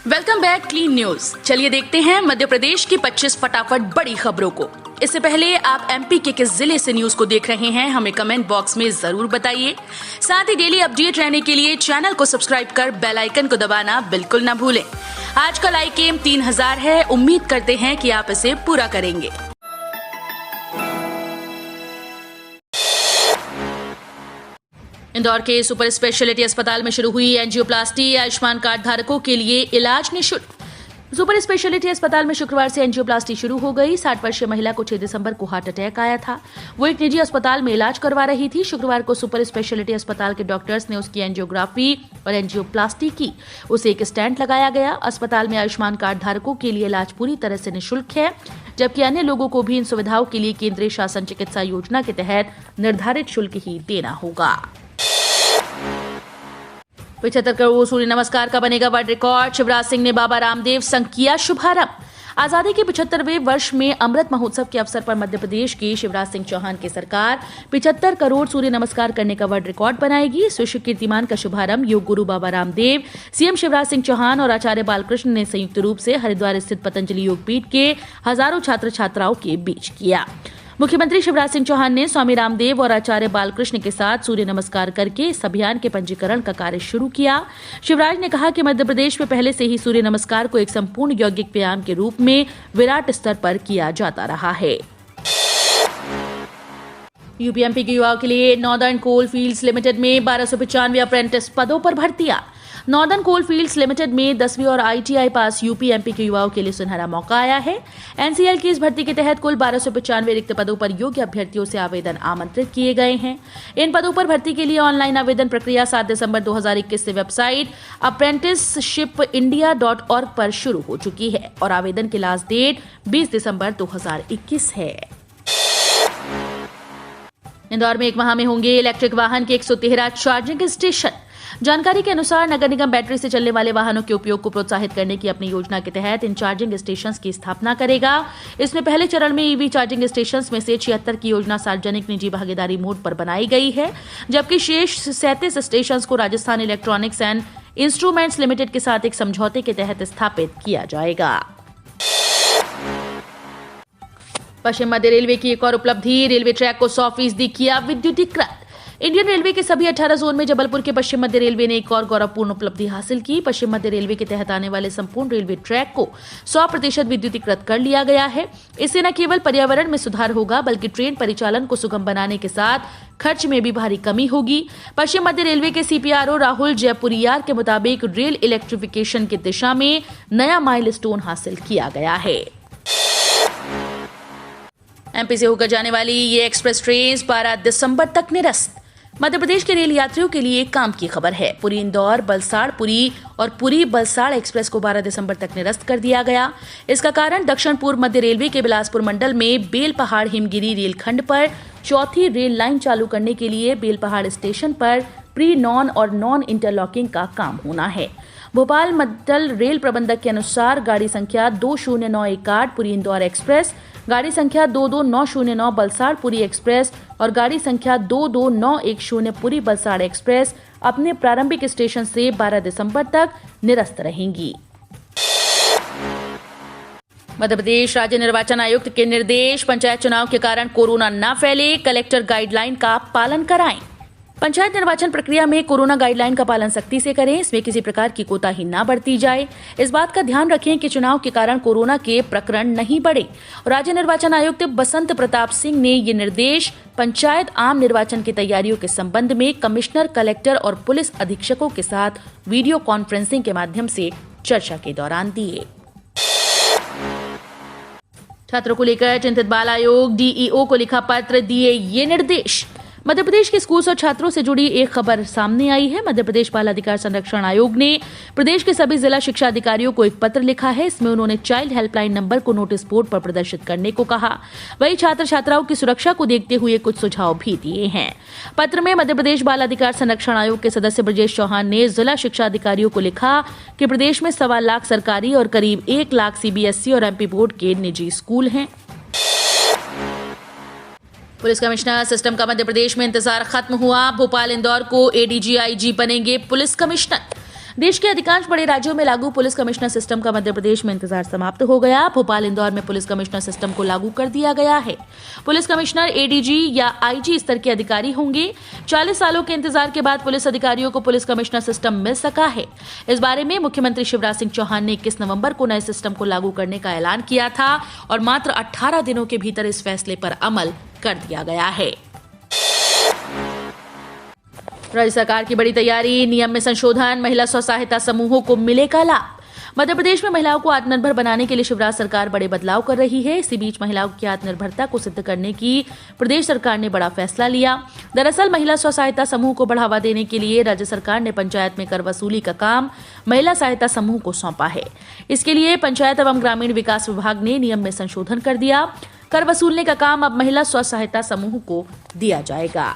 Welcome back clean news. चलिए देखते हैं मध्य प्रदेश की 25 फटाफट बड़ी खबरों को। इससे पहले आप एमपी के किस जिले से न्यूज को देख रहे हैं हमें कमेंट बॉक्स में जरूर बताइए। साथ ही डेली अपडेट रहने के लिए चैनल को सब्सक्राइब कर बेल आइकन को दबाना बिल्कुल न भूलें। आज का लाइक एम 3000 है, उम्मीद करते हैं कि आप इसे पूरा करेंगे। इंदौर के सुपर स्पेशलिटी अस्पताल में शुरू हुई एंजियोप्लास्टी। आयुष्मान कार्ड धारकों के लिए इलाज निःशुल्क। सुपर स्पेशलिटी अस्पताल में शुक्रवार से एंजियोप्लास्टी शुरू हो गई। 60 वर्षीय महिला को 6 दिसंबर को हार्ट अटैक आया था। वो एक निजी अस्पताल में इलाज करवा रही थी। शुक्रवार को सुपर स्पेशलिटी अस्पताल के डॉक्टर्स ने उसकी एंजियोग्राफी और एंजियोप्लास्टी की। उसे एक स्टेंट लगाया गया। अस्पताल में आयुष्मान कार्ड धारकों के लिए इलाज पूरी तरह से निःशुल्क है, जबकि अन्य लोगों को भी इन सुविधाओं के लिए केंद्रीय शासन चिकित्सा योजना के तहत निर्धारित शुल्क ही देना होगा। 75 करोड़ सूर्य नमस्कार का बनेगा वर्ल्ड रिकॉर्ड। शिवराज सिंह ने बाबा रामदेव संघ किया शुभारंभ। आजादी के 75वें वर्ष में अमृत महोत्सव के अवसर पर मध्य प्रदेश की शिवराज सिंह चौहान की सरकार 75 करोड़ सूर्य नमस्कार करने का वर्ल्ड रिकॉर्ड बनाएगी। इस विश्व कीर्तिमान का शुभारंभ योग गुरु बाबा रामदेव, सीएम शिवराज सिंह चौहान और आचार्य बालकृष्ण ने संयुक्त रूप से हरिद्वार स्थित पतंजलि योगपीठ के हजारों छात्र छात्राओं के बीच किया। मुख्यमंत्री शिवराज सिंह चौहान ने स्वामी रामदेव और आचार्य बालकृष्ण के साथ सूर्य नमस्कार करके इस अभियान के पंजीकरण का कार्य शुरू किया। शिवराज ने कहा कि मध्य प्रदेश में पहले से ही सूर्य नमस्कार को एक संपूर्ण यौगिक व्यायाम के रूप में विराट स्तर पर किया जाता रहा है। यूपीएमपी के युवाओं के लिए नॉर्दर्न कोल फील्ड्स लिमिटेड में 1295 अप्रेंटिस पदों पर भर्तियां। नॉर्दर्न कोल फील्ड्स लिमिटेड में 10वीं और आईटीआई पास यूपीएमपी के युवाओं के लिए सुनहरा मौका आया है। एनसीएल की इस भर्ती के तहत कुल 1295 रिक्त पदों पर योग्य अभ्यर्थियों से आवेदन आमंत्रित किए गए हैं। इन पदों पर भर्ती के लिए ऑनलाइन आवेदन प्रक्रिया 7 दिसंबर 2021 से वेबसाइट apprenticeshipindia.org पर शुरू हो चुकी है और आवेदन की लास्ट डेट 20 दिसंबर 2021 है। इंदौर में एक माह में होंगे इलेक्ट्रिक वाहन के 113 चार्जिंग स्टेशन। जानकारी के अनुसार नगर निगम बैटरी से चलने वाले वाहनों के उपयोग को प्रोत्साहित करने की अपनी योजना के तहत इन चार्जिंग स्टेशंस की स्थापना करेगा। इसमें पहले चरण में ईवी चार्जिंग स्टेशंस में से 76 की योजना सार्वजनिक निजी भागीदारी मोड पर बनाई गई है, जबकि शेष 37 स्टेशंस को Rajasthan electronics and instruments limited के साथ एक समझौते के तहत स्थापित किया जाएगा। पश्चिम मध्य रेलवे की एक और उपलब्धि, रेलवे ट्रैक को 100% किया विद्युतीकृत। इंडियन रेलवे के सभी 18 जोन में जबलपुर के पश्चिम मध्य रेलवे ने एक और गौरवपूर्ण उपलब्धि हासिल की। पश्चिम मध्य रेलवे के तहत आने वाले संपूर्ण रेलवे ट्रैक को 100% विद्युतीकृत कर लिया गया है। इससे न केवल पर्यावरण में सुधार होगा, बल्कि ट्रेन परिचालन को सुगम बनाने के साथ खर्च में भी भारी कमी होगी। पश्चिम मध्य रेलवे के सीपीआरओ राहुल जयपुरियार के मुताबिक रेल इलेक्ट्रिफिकेशन की दिशा में नया माइलस्टोन हासिल किया गया है। एमपी से होकर जाने वाली ये एक्सप्रेस ट्रेन 12 दिसंबर तक निरस्त। मध्य प्रदेश के रेल यात्रियों के लिए काम की खबर है। पुरी इंदौर, बलसाड़ पुरी और पुरी बलसाड़ एक्सप्रेस को 12 दिसंबर तक निरस्त कर दिया गया। इसका कारण दक्षिण पूर्व मध्य रेलवे के बिलासपुर मंडल में बेलपहाड़ हिमगिरी रेलखंड पर चौथी रेल लाइन चालू करने के लिए बेलपहाड़ स्टेशन पर प्री नॉन और नॉन इंटरलॉकिंग का काम होना है। भोपाल मंडल रेल प्रबंधक के अनुसार गाड़ी संख्या 20918 पुरी इंदौर एक्सप्रेस, गाड़ी संख्या 22909 बलसाड़ पुरी एक्सप्रेस और गाड़ी संख्या 22910 पुरी बलसाड़ एक्सप्रेस अपने प्रारंभिक स्टेशन से 12 दिसंबर तक निरस्त रहेंगी। मध्य प्रदेश राज्य निर्वाचन आयुक्त के निर्देश, पंचायत चुनाव के कारण कोरोना न फैले, कलेक्टर गाइडलाइन का पालन कराएं। पंचायत निर्वाचन प्रक्रिया में कोरोना गाइडलाइन का पालन सख्ती से करें। इसमें किसी प्रकार की कोताही न बरती जाए। इस बात का ध्यान रखें कि चुनाव के कारण कोरोना के प्रकरण नहीं बढ़े। राज्य निर्वाचन आयुक्त बसंत प्रताप सिंह ने ये निर्देश पंचायत आम निर्वाचन की तैयारियों के संबंध में कमिश्नर, कलेक्टर और पुलिस अधीक्षकों के साथ वीडियो कॉन्फ्रेंसिंग के माध्यम से चर्चा के दौरान दिए। छात्रों को लेकर चिंतित बाल आयोग डीईओ को लिखा पत्र, दिए ये निर्देश। मध्य प्रदेश के स्कूल्स और छात्रों से जुड़ी एक खबर सामने आई है। मध्य प्रदेश बाल अधिकार संरक्षण आयोग ने प्रदेश के सभी जिला शिक्षा अधिकारियों को एक पत्र लिखा है। इसमें उन्होंने चाइल्ड हेल्पलाइन नंबर को नोटिस बोर्ड पर प्रदर्शित करने को कहा। वहीं छात्र छात्राओं की सुरक्षा को देखते हुए कुछ सुझाव भी दिए हैं। पत्र में मध्य प्रदेश बाल अधिकार संरक्षण आयोग के सदस्य ब्रजेश चौहान ने जिला शिक्षा अधिकारियों को लिखा कि प्रदेश में 1.25 लाख सरकारी और करीब 1 लाख सीबीएसई और एमपी बोर्ड के निजी स्कूल हैं। पुलिस कमिश्नर सिस्टम का मध्य प्रदेश में इंतजार खत्म हुआ। भोपाल इंदौर को एडीजी आईजी बनेंगे पुलिस कमिश्नर। देश के अधिकांश बड़े राज्यों में लागू पुलिस कमिश्नर सिस्टम का मध्य प्रदेश में इंतजार समाप्त हो गया। भोपाल, इंदौर में पुलिस कमिश्नर सिस्टम को लागू कर दिया गया है। पुलिस कमिश्नर एडीजी या आईजी स्तर के अधिकारी होंगे। 40 सालों के इंतजार के बाद पुलिस अधिकारियों को पुलिस कमिश्नर सिस्टम मिल सका है। इस बारे में मुख्यमंत्री शिवराज सिंह चौहान ने 21 नवंबर को नए सिस्टम को लागू करने का ऐलान किया था और मात्र 18 दिनों के भीतर इस फैसले पर अमल कर दिया गया है। राज्य सरकार की बड़ी तैयारी, नियम में संशोधन, महिला स्व सहायता समूहों को मिलेगा लाभ। मध्य प्रदेश में महिलाओं को आत्मनिर्भर बनाने के लिए शिवराज सरकार बड़े बदलाव कर रही है। इसी बीच महिलाओं की आत्मनिर्भरता को सिद्ध करने की प्रदेश सरकार ने बड़ा फैसला लिया। दरअसल महिला स्व सहायता समूह को बढ़ावा देने के लिए राज्य सरकार ने पंचायत में कर वसूली का काम महिला सहायता समूह को सौंपा है। इसके लिए पंचायत एवं ग्रामीण विकास विभाग ने नियम में संशोधन कर दिया। कर वसूलने का काम अब महिला स्व सहायता समूह को दिया जाएगा।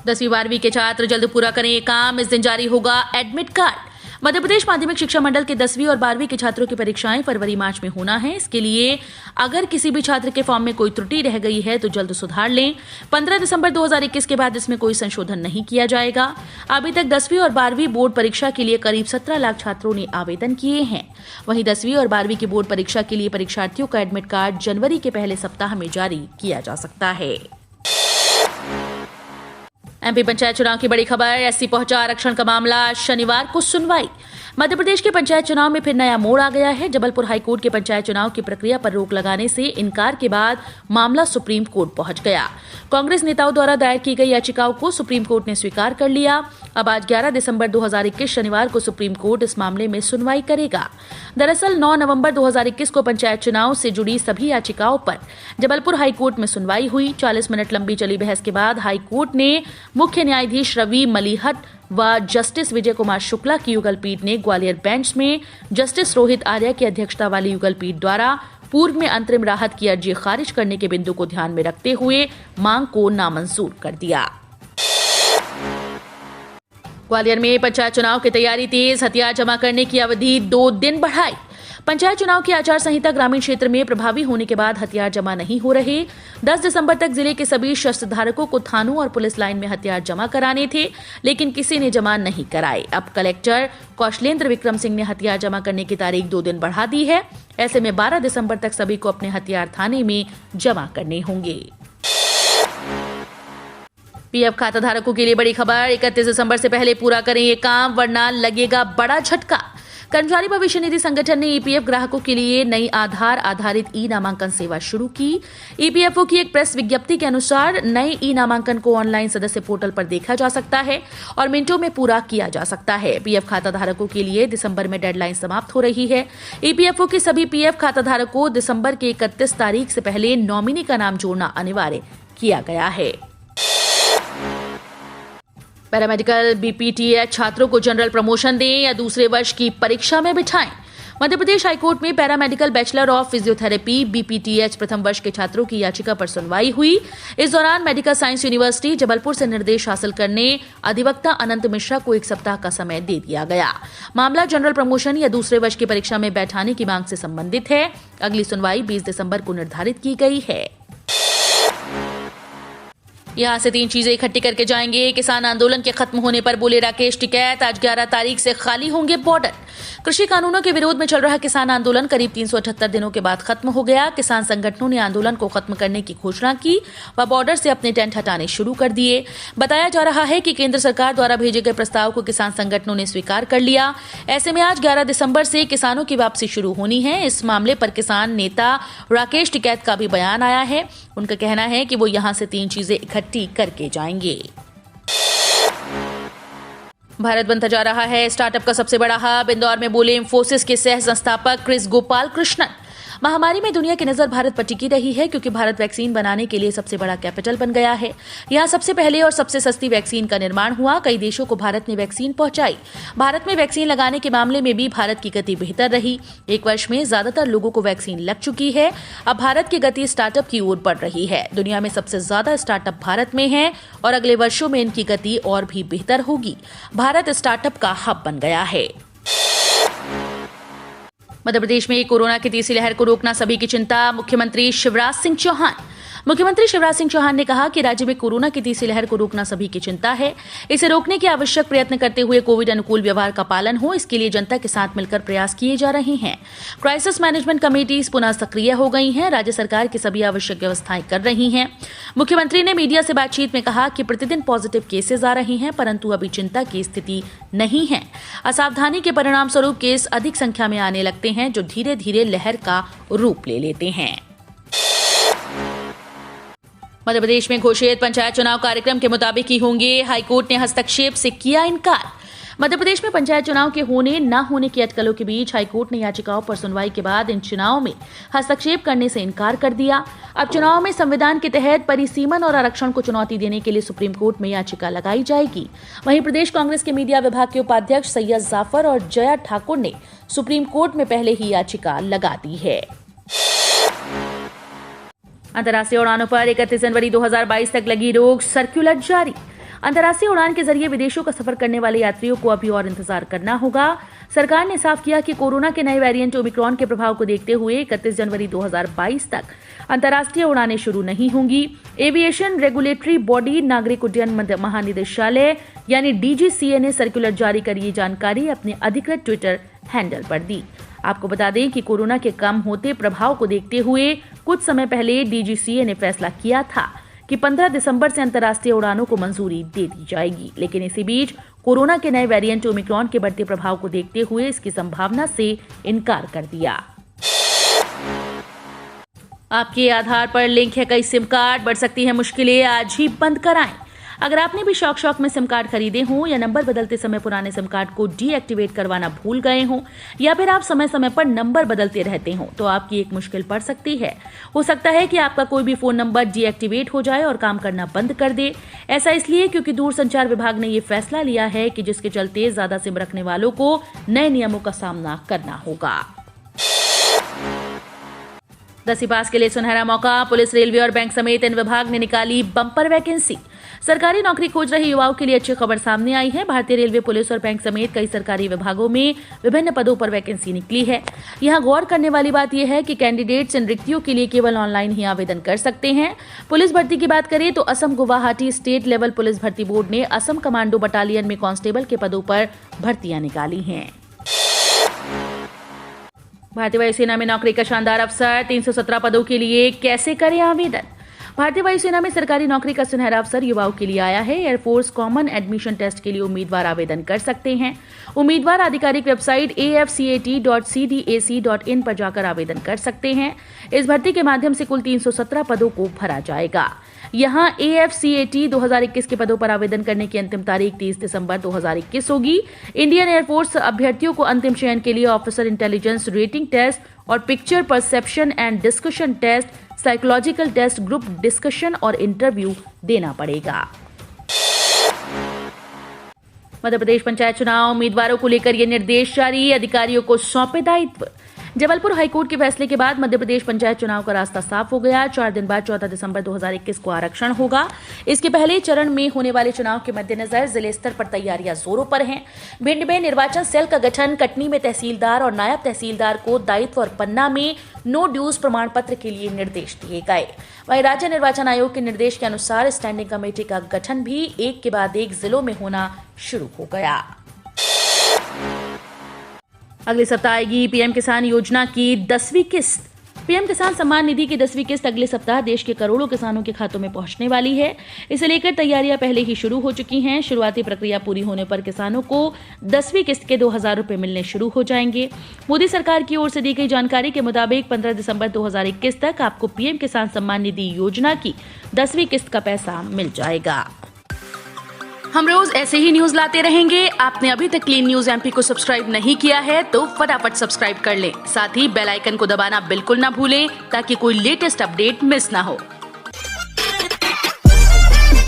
10वीं 12वीं के छात्र जल्द पूरा करें ये काम। इस दिन जारी होगा एडमिट कार्ड। मध्य प्रदेश माध्यमिक शिक्षा मंडल के 10वीं और 12वीं के छात्रों की परीक्षाएं फरवरी-मार्च में होना है। इसके लिए अगर किसी भी छात्र के फॉर्म में कोई त्रुटि रह गई है तो जल्द सुधार लें। 15 दिसंबर 2021 के बाद इसमें कोई संशोधन नहीं किया जाएगा। अभी तक 10वीं और 12वीं बोर्ड परीक्षा के लिए करीब 17 लाख छात्रों ने आवेदन किए हैं। वहीं 10वीं और 12वीं की बोर्ड परीक्षा के लिए परीक्षार्थियों का एडमिट कार्ड जनवरी के पहले सप्ताह में जारी किया जा सकता है। एमपी पंचायत चुनाव की बड़ी खबर, एससी पहुंचा आरक्षण का मामला, शनिवार को सुनवाई। मध्य प्रदेश के पंचायत चुनाव में फिर नया मोड़ आ गया है। जबलपुर हाईकोर्ट के पंचायत चुनाव की प्रक्रिया पर रोक लगाने से इनकार के बाद मामला सुप्रीम कोर्ट पहुंच गया। कांग्रेस नेताओं द्वारा दायर की गई याचिकाओं को सुप्रीम कोर्ट ने स्वीकार कर लिया। अब आज 11 दिसंबर 2021 शनिवार को सुप्रीम कोर्ट इस मामले में सुनवाई करेगा। दरअसल 9 नवंबर 2021 को पंचायत चुनाव से जुड़ी सभी याचिकाओं पर जबलपुर हाईकोर्ट में सुनवाई हुई। 40 मिनट लंबी चली बहस के बाद हाईकोर्ट ने मुख्य न्यायाधीश रवि मलिहट व जस्टिस विजय कुमार शुक्ला की युगल पीठ ने ग्वालियर बेंच में जस्टिस रोहित आर्या की अध्यक्षता वाली युगल पीठ द्वारा पूर्व में अंतरिम राहत की अर्जी खारिज करने के बिंदु को ध्यान में रखते हुए मांग को नामंजूर कर दिया। ग्वालियर में पंचायत चुनाव की तैयारी तेज, हथियार जमा करने की अवधि 2 दिन बढ़ाई। पंचायत चुनाव की आचार संहिता ग्रामीण क्षेत्र में प्रभावी होने के बाद हथियार जमा नहीं हो रहे। 10 दिसंबर तक जिले के सभी शस्त्र धारकों को थानों और पुलिस लाइन में हथियार जमा कराने थे, लेकिन किसी ने जमा नहीं कराए। अब कलेक्टर कौशलेंद्र विक्रम सिंह ने हथियार जमा करने की तारीख 2 दिन बढ़ा दी है। ऐसे में 12 दिसंबर तक सभी को अपने हथियार थाने में जमा करने होंगे। पीएफ खाता धारकों के लिए बड़ी खबर, 31 दिसंबर से पहले पूरा करें ये काम वरना लगेगा बड़ा झटका। कर्मचारी भविष्य निधि संगठन ने ईपीएफ ग्राहकों के लिए नई आधार आधारित ई नामांकन सेवा शुरू की। ईपीएफओ की एक प्रेस विज्ञप्ति के अनुसार नए ई नामांकन को ऑनलाइन सदस्य पोर्टल पर देखा जा सकता है और मिनटों में पूरा किया जा सकता है। पीएफ खाता धारकों के लिए दिसंबर में डेडलाइन समाप्त हो रही है। ईपीएफओ के सभी पीएफ खाता धारकों को दिसंबर के 31 तारीख से पहले नॉमिनी का नाम जोड़ना अनिवार्य किया गया है। पैरामेडिकल बीपीटीएच छात्रों को जनरल प्रमोशन दें या दूसरे वर्ष की परीक्षा में बिठाएं। मध्य प्रदेश हाईकोर्ट में पैरामेडिकल बैचलर ऑफ फिजियोथेरेपी बीपीटीएच प्रथम वर्ष के छात्रों की याचिका पर सुनवाई हुई। इस दौरान मेडिकल साइंस यूनिवर्सिटी जबलपुर से निर्देश हासिल करने अधिवक्ता अनंत मिश्रा को 1 सप्ताह का समय दे दिया गया। मामला जनरल प्रमोशन या दूसरे वर्ष की परीक्षा में बैठाने की मांग से संबंधित है। अगली सुनवाई 20 दिसंबर को निर्धारित की गई है। यहां से 3 चीजें इकट्ठी करके जाएंगे। किसान आंदोलन के खत्म होने पर बोले राकेश टिकैत, आज 11 तारीख से खाली होंगे बॉर्डर। कृषि कानूनों के विरोध में चल रहा किसान आंदोलन करीब 378 दिनों के बाद खत्म हो गया। किसान संगठनों ने आंदोलन को खत्म करने की घोषणा की व बॉर्डर से अपने टेंट हटाने शुरू कर दिए। बताया जा रहा है कि केंद्र सरकार द्वारा भेजे गए प्रस्ताव को किसान संगठनों ने स्वीकार कर लिया। ऐसे में आज 11 दिसंबर से किसानों की वापसी शुरू होनी है। इस मामले पर किसान नेता राकेश टिकैत का भी बयान आया है। उनका कहना है कि वो यहां से 3 चीजें इकट्ठी करके जाएंगे। भारत बनता जा रहा है स्टार्टअप का सबसे बड़ा हब। इंदौर में बोले इंफोसिस के सह संस्थापक क्रिस गोपाल कृष्णन। महामारी में दुनिया की नजर भारत पर टिकी रही है क्योंकि भारत वैक्सीन बनाने के लिए सबसे बड़ा कैपिटल बन गया है। यहाँ सबसे पहले और सबसे सस्ती वैक्सीन का निर्माण हुआ। कई देशों को भारत ने वैक्सीन पहुंचाई। भारत में वैक्सीन लगाने के मामले में भी भारत की गति बेहतर रही। 1 वर्ष में ज्यादातर लोगों को वैक्सीन लग चुकी है। अब भारत की गति स्टार्टअप की ओर बढ़ रही है। दुनिया में सबसे ज्यादा स्टार्टअप भारत में है और अगले वर्षों में इनकी गति और भी बेहतर होगी। भारत स्टार्टअप का हब बन गया है। मध्य प्रदेश में कोरोना की तीसरी लहर को रोकना सभी की चिंता, मुख्यमंत्री शिवराज सिंह चौहान। मुख्यमंत्री शिवराज सिंह चौहान ने कहा कि राज्य में कोरोना की तीसरी लहर को रोकना सभी की चिंता है। इसे रोकने के आवश्यक प्रयत्न करते हुए कोविड अनुकूल व्यवहार का पालन हो, इसके लिए जनता के साथ मिलकर प्रयास किए जा रहे हैं। क्राइसिस मैनेजमेंट कमेटीज पुनः सक्रिय हो गई हैं। राज्य सरकार की सभी आवश्यक व्यवस्थाएं कर रही हैं। मुख्यमंत्री ने मीडिया से बातचीत में कहा कि प्रतिदिन पॉजिटिव केसेज आ रहे हैं, परंतु अभी चिंता की स्थिति नहीं है। असावधानी के परिणाम स्वरूप केस अधिक संख्या में आने लगते हैं, जो धीरे धीरे लहर का रूप ले लेते हैं। मध्य प्रदेश में घोषित पंचायत चुनाव कार्यक्रम के मुताबिक ही होंगे। हाईकोर्ट ने हस्तक्षेप से किया इनकार। मध्य प्रदेश में पंचायत चुनाव के होने न होने की अटकलों के बीच हाईकोर्ट ने याचिकाओं पर सुनवाई के बाद इन चुनावों में हस्तक्षेप करने से इनकार कर दिया। अब चुनाव में संविधान के तहत परिसीमन और आरक्षण को चुनौती देने के लिए सुप्रीम कोर्ट में याचिका लगाई जाएगी। वहीं प्रदेश कांग्रेस के मीडिया विभाग के उपाध्यक्ष सैयद जाफर और जया ठाकुर ने सुप्रीम कोर्ट में पहले ही याचिका लगा दी है। अंतर्राष्ट्रीय उड़ानों पर 31 जनवरी 2022 तक लगी रोक, सर्कुलर जारी। अंतर्राष्ट्रीय उड़ान के जरिए विदेशों का सफर करने वाले यात्रियों को अभी और इंतजार करना होगा। सरकार ने साफ किया कि कोरोना के नए वेरिएंट ओमिक्रॉन के प्रभाव को देखते हुए 31 जनवरी 2022 तक अंतर्राष्ट्रीय उड़ानें शुरू नहीं होंगी। एविएशन रेगुलेटरी बॉडी नागरिक उड्डयन महानिदेशालय यानी DGCA ने सर्कुलर जारी कर ये जानकारी अपने अधिकृत ट्विटर हैंडल पर दी। आपको बता दें कि कोरोना के कम होते प्रभाव को देखते हुए कुछ समय पहले DGCA ने फैसला किया था कि 15 दिसंबर से अंतर्राष्ट्रीय उड़ानों को मंजूरी दे दी जाएगी, लेकिन इसी बीच कोरोना के नए वेरिएंट ओमिक्रॉन के बढ़ते प्रभाव को देखते हुए इसकी संभावना से इनकार कर दिया। आपके आधार पर लिंक है कई सिम कार्ड, बढ़ सकती है मुश्किलें, आज ही बंद कराएं। अगर आपने भी शौक में सिम कार्ड खरीदे हों या नंबर बदलते समय पुराने सिम कार्ड को डीएक्टिवेट करवाना भूल गए हों या फिर आप समय समय पर नंबर बदलते रहते हों तो आपकी एक मुश्किल पड़ सकती है। हो सकता है कि आपका कोई भी फोन नंबर डीएक्टिवेट हो जाए और काम करना बंद कर दे। ऐसा इसलिए क्योंकि दूरसंचार विभाग ने ये फैसला लिया है कि जिसके चलते ज्यादा सिम रखने वालों को नए नियमों का सामना करना होगा। 10वीं पास के लिए सुनहरा मौका, पुलिस, रेलवे और बैंक समेत इन विभाग ने निकाली बम्पर वैकेंसी। सरकारी नौकरी खोज रहे युवाओं के लिए अच्छी खबर सामने आई है। भारतीय रेलवे, पुलिस और बैंक समेत कई सरकारी विभागों में विभिन्न पदों पर वैकेंसी निकली है। यहां गौर करने वाली बात यह है कि कैंडिडेट्स इन रिक्तियों के लिए केवल ऑनलाइन ही आवेदन कर सकते हैं। पुलिस भर्ती की बात करें तो Assam Guwahati state level police भर्ती बोर्ड ने असम कमांडो बटालियन में कांस्टेबल के पदों पर भर्तियां निकाली हैं। भारतीय वायुसेना में नौकरी का शानदार अवसर, 317 पदों के लिए कैसे करें आवेदन। भारतीय वायुसेना में सरकारी नौकरी का सुनहरा अवसर युवाओं के लिए आया है। एयरफोर्स कॉमन एडमिशन टेस्ट के लिए उम्मीदवार आवेदन कर सकते हैं। उम्मीदवार आधिकारिक वेबसाइट afcat.cdac.in पर जाकर आवेदन कर सकते हैं। इस भर्ती के माध्यम से कुल 317 पदों को भरा जाएगा। यहां AFCAT 2021 के पदों पर आवेदन करने की अंतिम तारीख 30 दिसंबर 2021 होगी। इंडियन एयरफोर्स अभ्यर्थियों को अंतिम चयन के लिए ऑफिसर इंटेलिजेंस रेटिंग टेस्ट और picture perception and discussion test, psychological test, group discussion और इंटरव्यू देना पड़ेगा। मध्य प्रदेश पंचायत चुनाव उम्मीदवारों को लेकर ये निर्देश जारी, अधिकारियों को सौंपे दायित्व। जबलपुर हाईकोर्ट के फैसले के बाद मध्य प्रदेश पंचायत चुनाव का रास्ता साफ हो गया। 4 दिन बाद 14 दिसंबर 2021 को आरक्षण होगा। इसके पहले चरण में होने वाले चुनाव के मद्देनजर जिले स्तर पर तैयारियां जोरों पर हैं। भिंड में निर्वाचन सेल का गठन, कटनी में तहसीलदार और नायब तहसीलदार को दायित्व और पन्ना में नो ड्यूज प्रमाण पत्र के लिए निर्देश दिए गए। वहीं राज्य निर्वाचन आयोग के निर्देश के अनुसार स्टैंडिंग कमेटी का गठन भी एक के बाद एक जिलों में होना शुरू हो गया। अगले सप्ताह आएगी पीएम किसान योजना की 10वीं किस्त। पीएम किसान सम्मान निधि की 10वीं किस्त अगले सप्ताह देश के करोड़ों किसानों के खातों में पहुंचने वाली है। इसे लेकर तैयारियां पहले ही शुरू हो चुकी हैं। शुरुआती प्रक्रिया पूरी होने पर किसानों को 10वीं किस्त के 2000 रुपए मिलने शुरू हो जाएंगे। मोदी सरकार की ओर से दी गई जानकारी के मुताबिक 15 दिसंबर 2021 तक आपको पीएम किसान सम्मान निधि योजना की 10वीं किस्त का पैसा मिल जाएगा। हम रोज ऐसे ही न्यूज लाते रहेंगे। आपने अभी तक क्लीन न्यूज एमपी को सब्सक्राइब नहीं किया है तो फटाफट सब्सक्राइब कर लें। साथ ही बेल आइकन को दबाना बिल्कुल ना भूलें ताकि कोई लेटेस्ट अपडेट मिस ना हो।